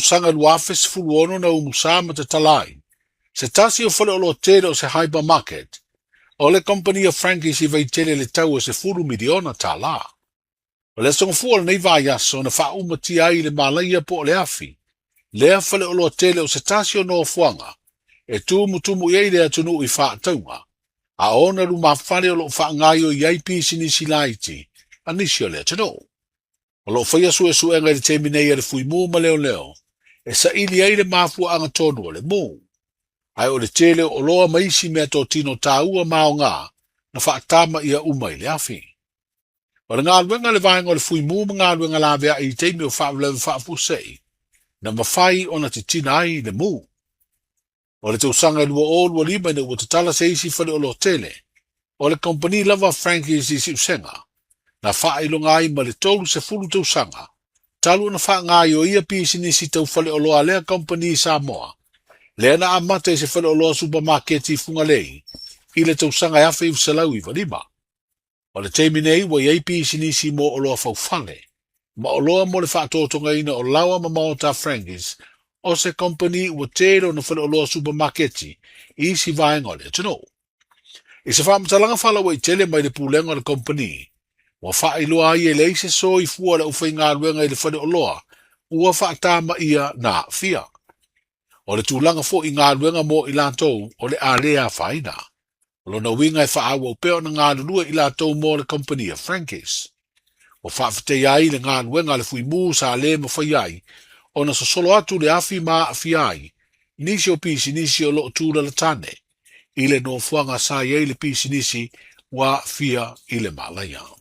sanga luafes fuluono na umusama te talai. Se tasi o fale o lo tele o se hypermarket, o le company of Frankie si Vaiatele le tau o se fulu miliona tala. O le songa fuala nei vaiaso na wha umati ai le malaia po o le afi. Lea fale o lo tele o se tasi o no fuanga, e tumu iei lea tunu i wha taunga. A ona lu mawhare o lo wha ngai o iei pisi nisi laiti, a nisi o lea tano. O lo whaia sue suenga le te minei le fui mu ma leo, e sa ili ei le mafua anga tonu o le mu. Ai o le tele o loa maisi mea tō tino tāua mao ngā, na whaatama ia umai le afi. O le ngā luenga le vaenga o le fui mu ma ngā luenga la vea i teimi o whaavlewe whaafusei, na mawhai o na te tina ai le mu. O le tausanga lua o lua lima ina ua tatala se isi whale o lo tele, o le company lava Frankie si usenga, na wha ilonga ai ma le tolu se fulu tausanga, talu na wha ngā o ia pisi nisi tau whale o loa lea company Samoa, lea na amata se whale o loa supermarket i funga lei, i le tausanga afe i usalau i walima. O le teimi nei wa iei pisi nisi mo o loa faufale, ma o loa mo le whaatotonga ina o lawa ma maota Frankies, o se company ua tero na whale o loa supermarketi, i si vaenga o le tano. I se whaamatalanga whala wa i tele mai le pūlenga o le company, wa wha iloa ai e leise so i fua le ufai ngā ruenga i le whale o loa, ua whaatama ia na fia. O le tūlanga fo i ngā ruenga mo i lātou o le ālea whaina. O lo na winga e whaawa o peo na ngā lua i lātou mo le company of Frankies. O whaafitei ai le ngā ruenga le fui mū sa le ma whai ai, o na sasolo atu le afi ma afi ai, nisi o pisi nisi o lo tūra la tane, i le no fuanga sa iei le pisi nisi wa fia i le malaya.